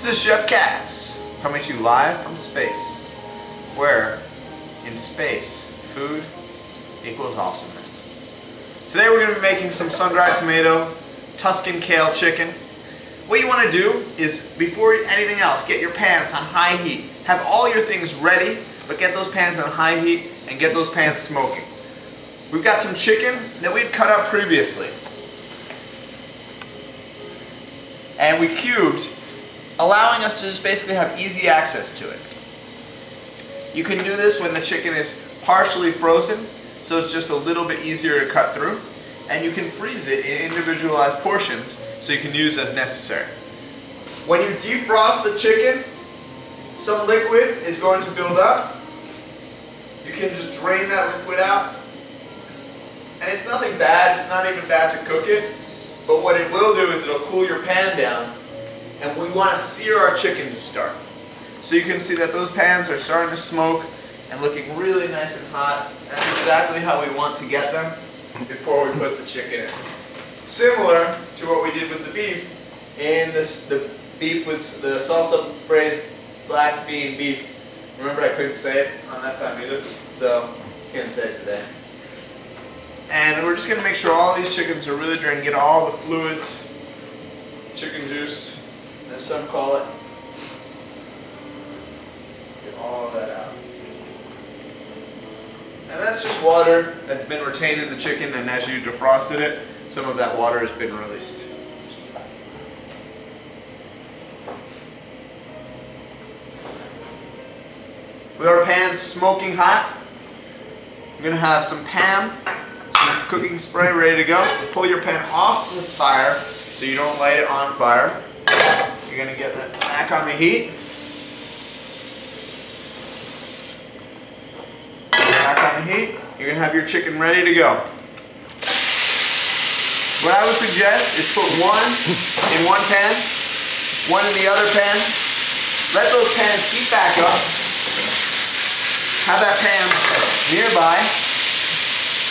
is Chef Kaz, coming to you live from space, where in space, food equals awesomeness. Today we're going to be making some sun-dried tomato, Tuscan kale chicken. What you want to do is, before anything else, get your pans on high heat. Have all your things ready, but get those pans on high heat and get those pans smoking. We've got some chicken that we've cut up previously. And we cubed, allowing us to just basically have easy access to it. You can do this when the chicken is partially frozen, so it's just a little bit easier to cut through. And you can freeze it in individualized portions, so you can use as necessary. When you defrost the chicken, some liquid is going to build up. You can just drain that liquid out. And it's nothing bad, it's not even bad to cook it. But what it will do is it'll cool your pan down, and we want to sear our chicken to start. So you can see that those pans are starting to smoke and looking really nice and hot. That's exactly how we want to get them before we put the chicken in. Similar to what we did with the beef, the beef with the salsa braised black bean beef. Remember, I couldn't say it on that time either, so can't say it today. And we're just going to make sure all these chickens are really drained, get all the fluids, chicken juice, as some call it. Get all of that out. And that's just water that's been retained in the chicken, and as you defrosted it, some of that water has been released. With our pans smoking hot, I'm going to have some Pam, some cooking spray ready to go. Pull your pan off the fire so you don't light it on fire. You're going to get that back on the heat. Back on the heat. You're going to have your chicken ready to go. What I would suggest is put one in one pan, one in the other pan. Let those pans heat back up. Have that pan nearby,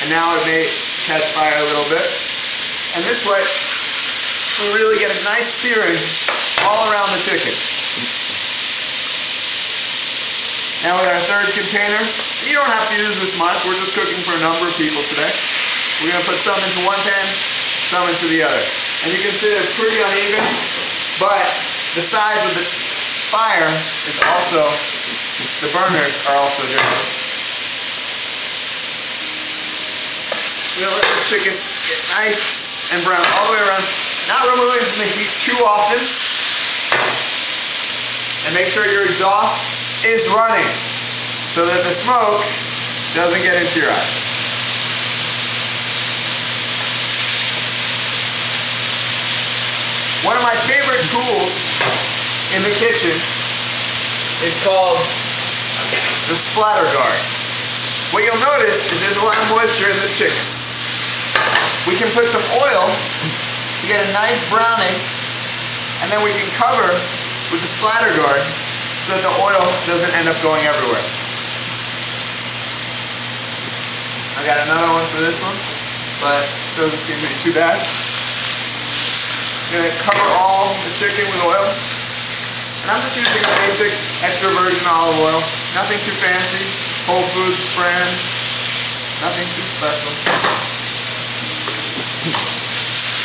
and now it may catch fire a little bit. And this way, we really get a nice searing all around the chicken. Now with our third container, you don't have to use this much, we're just cooking for a number of people today. We're going to put some into one pan, some into the other. And you can see they're pretty uneven, but the size of the fire is also, the burners are also different. We're going to let this chicken get nice and brown all the way around, not removing from the heat too often. And make sure your exhaust is running so that the smoke doesn't get into your eyes. One of my favorite tools in the kitchen is called the splatter guard. What you'll notice is there's a lot of moisture in this chicken. We can put some oil to get a nice browning, and then we can cover with the splatter guard so that the oil doesn't end up going everywhere. I got another one for this one, but it doesn't seem to be too bad. I'm going to cover all the chicken with oil. And I'm just using a basic extra virgin olive oil. Nothing too fancy. Whole Foods brand. Nothing too special.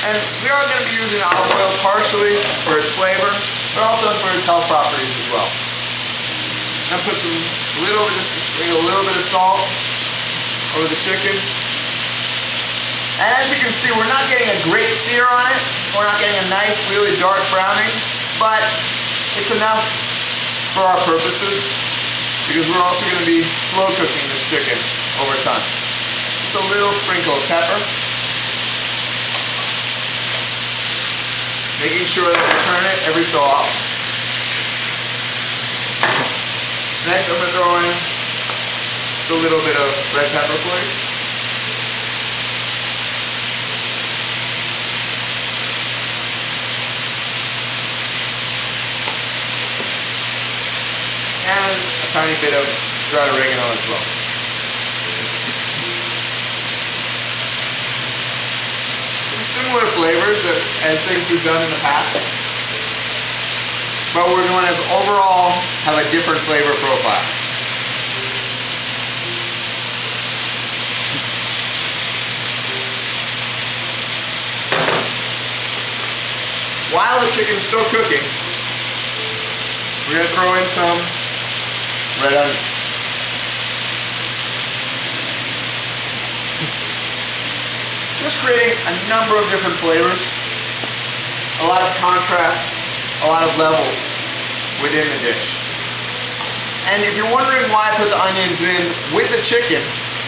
And we are going to be using olive oil partially for its flavor, but also for its health properties as well. I'm going to put a little bit of salt over the chicken. And as you can see, we're not getting a great sear on it. We're not getting a nice, really dark browning, but it's enough for our purposes because we're also going to be slow cooking this chicken over time. Just a little sprinkle of pepper. Making sure that we turn it every so often. Next, I'm going to throw in just a little bit of red pepper flakes. And a tiny bit of dried oregano as well. Some similar flavors as things we've done in the past. but we're going to overall have a different flavor profile. While the chicken's still cooking, we're going to throw in some red onions. Just creating a number of different flavors, a lot of contrasts, a lot of levels within the dish. And if you're wondering why I put the onions in with the chicken,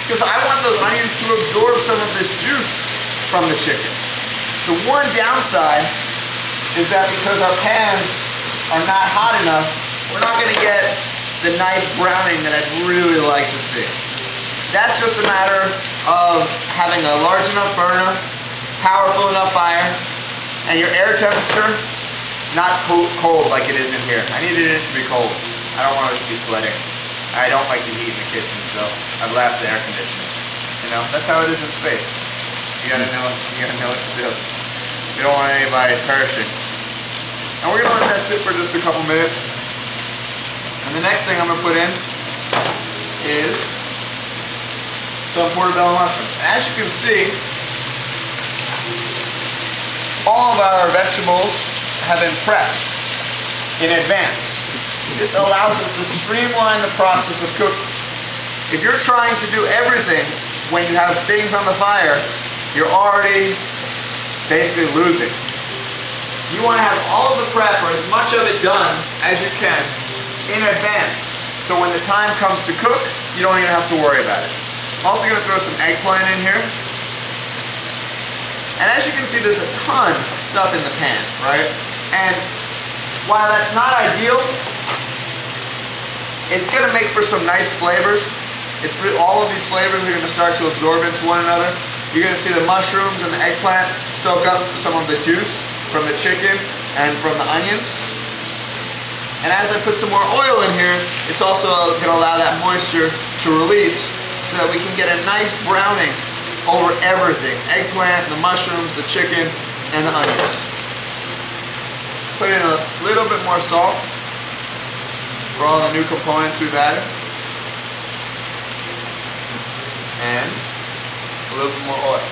because I want those onions to absorb some of this juice from the chicken. The one downside is that because our pans are not hot enough, we're not going to get the nice browning that I'd really like to see. That's just a matter of having a large enough burner, powerful enough fire, and your air temperature not cold like it is in here. I needed it to be cold. I don't want it to be sweating. I don't like the heat in the kitchen, so I've left the air conditioning. You know, that's how it is in space. You gotta know what to do. You don't want anybody perishing. And we're gonna let that sit for just a couple minutes. And the next thing I'm gonna put in is some portobello mushrooms. And as you can see, all of our vegetables have been prepped in advance. This allows us to streamline the process of cooking. If you're trying to do everything when you have things on the fire, you're already basically losing. You want to have all of the prep, or as much of it done as you can, in advance. So when the time comes to cook, you don't even have to worry about it. I'm also going to throw some eggplant in here. And as you can see, there's a ton of stuff in the pan, right? And while that's not ideal, it's going to make for some nice flavors. All of these flavors are going to start to absorb into one another. You're going to see the mushrooms and the eggplant soak up some of the juice from the chicken and from the onions. And as I put some more oil in here, it's also going to allow that moisture to release so that we can get a nice browning over everything. Eggplant, the mushrooms, the chicken, and the onions. Put in a little bit more salt for all the new components we've added. And a little bit more oil.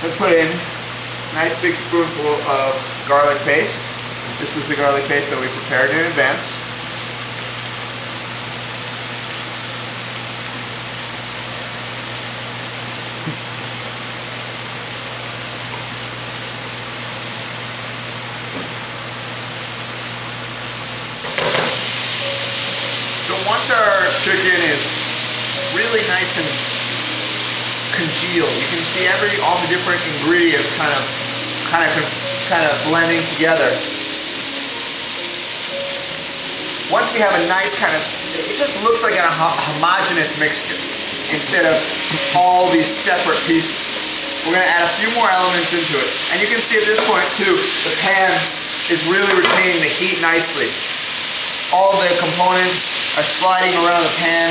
Let's put in a nice big spoonful of garlic paste. This is the garlic paste that we prepared in advance. So once our chicken is really nice and congealed, you can see all the different ingredients kind of blending together. Once we have a nice it just looks like a homogeneous mixture instead of all these separate pieces. We're going to add a few more elements into it. And you can see at this point too, the pan is really retaining the heat nicely. All the components are sliding around the pan.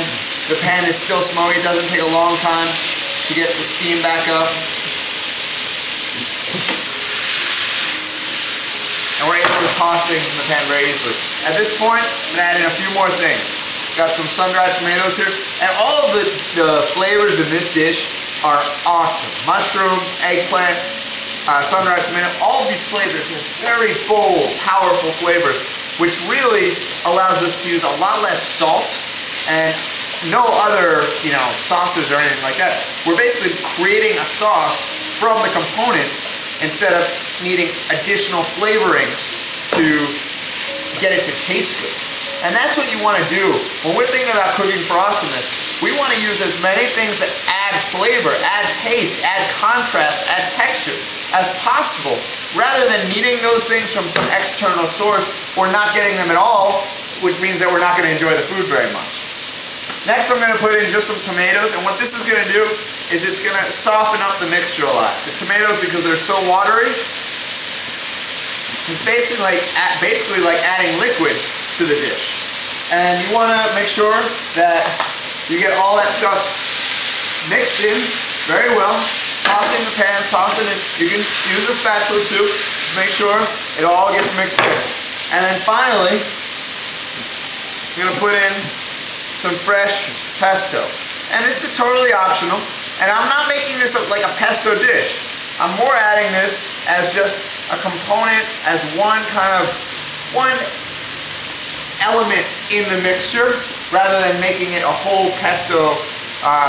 The pan is still smoky. It doesn't take a long time to get the steam back up. And we're able to toss things in the pan very easily. At this point, I'm going to add in a few more things. Got some sun-dried tomatoes here. And all of the flavors in this dish are awesome. Mushrooms, eggplant, sun-dried tomato, all of these flavors are very bold, powerful flavors, which really allows us to use a lot less salt and no other, sauces or anything like that. We're basically creating a sauce from the components instead of needing additional flavorings to get it to taste good. And that's what you want to do when we're thinking about cooking for awesomeness. We want to use as many things that add flavor, add taste, add contrast, add texture as possible, rather than needing those things from some external source or not getting them at all, which means that we're not going to enjoy the food very much. Next, I'm going to put in just some tomatoes, and what this is going to do is it's going to soften up the mixture a lot. The tomatoes, because they're so watery, is basically like adding liquid to the dish. And you want to make sure that you get all that stuff mixed in very well. Toss it in the pan, toss it in. You can use a spatula too. Just make sure it all gets mixed in. And then finally, I'm gonna put in some fresh pesto. And this is totally optional. And I'm not making this like a pesto dish. I'm more adding this as just a component, as one element in the mixture, rather than making it a whole pesto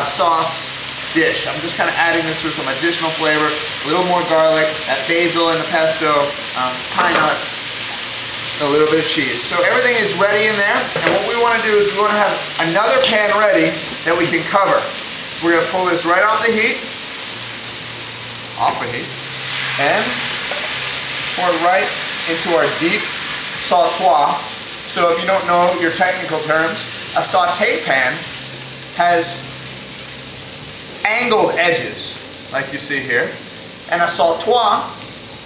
sauce dish. I'm just kind of adding this for some additional flavor, a little more garlic, that basil in the pesto, pine nuts, a little bit of cheese. So everything is ready in there, and what we want to do is we want to have another pan ready that we can cover. We're going to pull this right off the heat, and pour it right into our deep sautoir. So if you don't know your technical terms, a saute pan has angled edges, like you see here, and a sautoir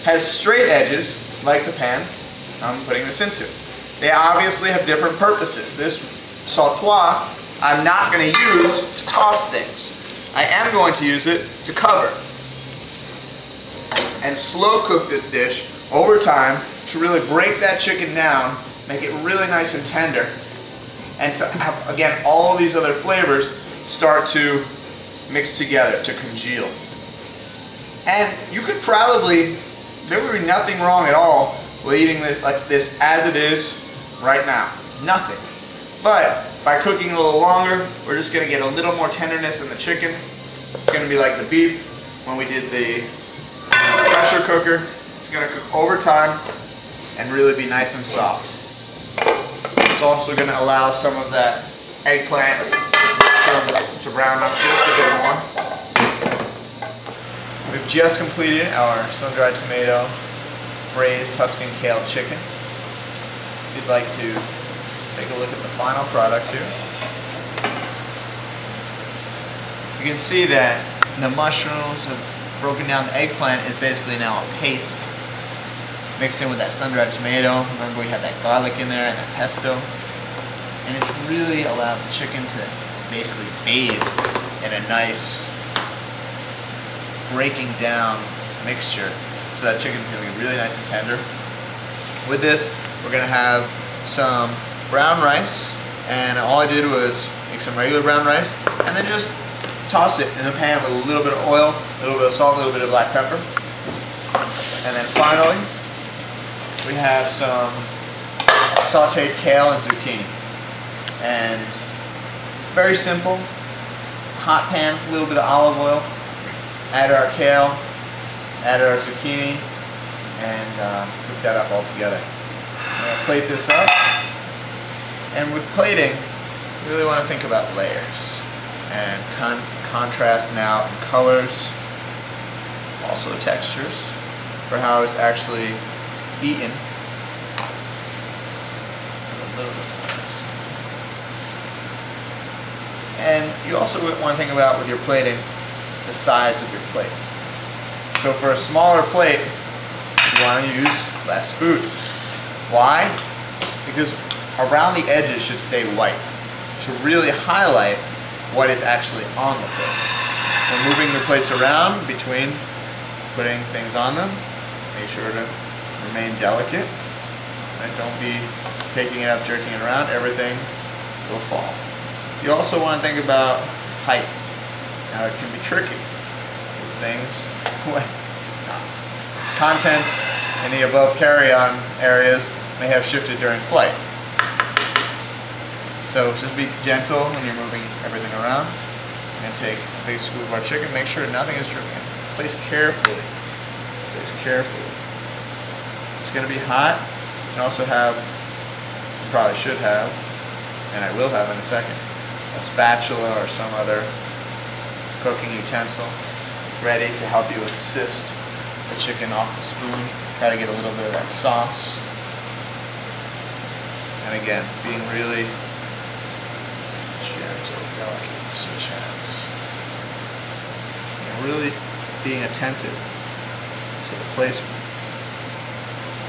has straight edges, like the pan I'm putting this into. They obviously have different purposes. This sautoir I'm not going to use to toss things. I am going to use it to cover and slow cook this dish over time to really break that chicken down, make it really nice and tender, and to have, again, all of these other flavors start to mix together, to congeal. And you could probably, there would be nothing wrong at all with eating this, like this as it is right now. Nothing. But by cooking a little longer, we're just going to get a little more tenderness in the chicken. It's going to be like the beef when we did the pressure cooker. It's going to cook over time and really be nice and soft. It's also going to allow some of that eggplant to brown up just a bit more. We've just completed our sun-dried tomato braised Tuscan kale chicken. If you'd like to take a look at the final product here. You can see that the mushrooms have broken down. The eggplant is basically now a paste mixed in with that sun-dried tomato. Remember, we had that garlic in there and that pesto. And it's really allowed the chicken to basically bathe in a nice breaking down mixture. So that chicken's going to be really nice and tender. With this, we're going to have some brown rice. And all I did was make some regular brown rice and then just toss it in a pan with a little bit of oil, a little bit of salt, a little bit of black pepper. And then finally, we have some sauteed kale and zucchini. And very simple, hot pan, a little bit of olive oil, add our kale, add our zucchini, and cook that up all together. I'm going to plate this up. And with plating, you really want to think about layers and contrast now in colors, also textures for how it's actually eaten. A little bit more. And you also want to think about, with your plating, the size of your plate. So for a smaller plate, you want to use less food. Why? Because around the edges should stay white to really highlight what is actually on the plate. When moving your plates around between putting things on them, make sure to remain delicate. And don't be taking it up, jerking it around. Everything will fall. You also want to think about height. Now it can be tricky. These things, contents in the above carry-on areas may have shifted during flight. So just be gentle when you're moving everything around. And take a big scoop of our chicken. Make sure nothing is dripping. Place carefully. Place carefully. It's going to be hot. You can also have, you probably should have, and I will have in a second, a spatula or some other cooking utensil ready to help you assist the chicken off the spoon. Try to get a little bit of that sauce. And again, being really gentle, delicate, switch hands. And really being attentive to the placement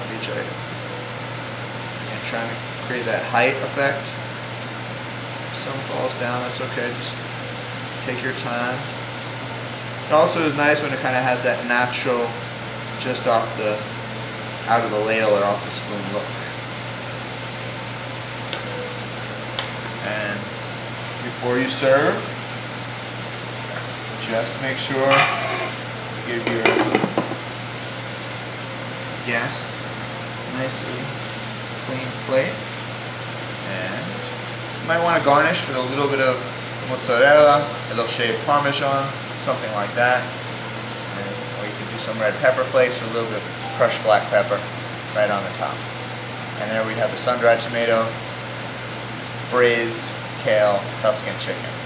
of each item. And trying to create that height effect. If some falls down, that's okay. Just Take your time. It also is nice when it kind of has that natural, just out of the ladle or off the spoon look. And before you serve, just make sure you give your guest a nicely clean plate. And you might want to garnish with a little bit of mozzarella, a little shaved Parmesan, something like that. Or you can do some red pepper flakes or a little bit of crushed black pepper right on the top. And there we have the sun-dried tomato, braised kale Tuscan chicken.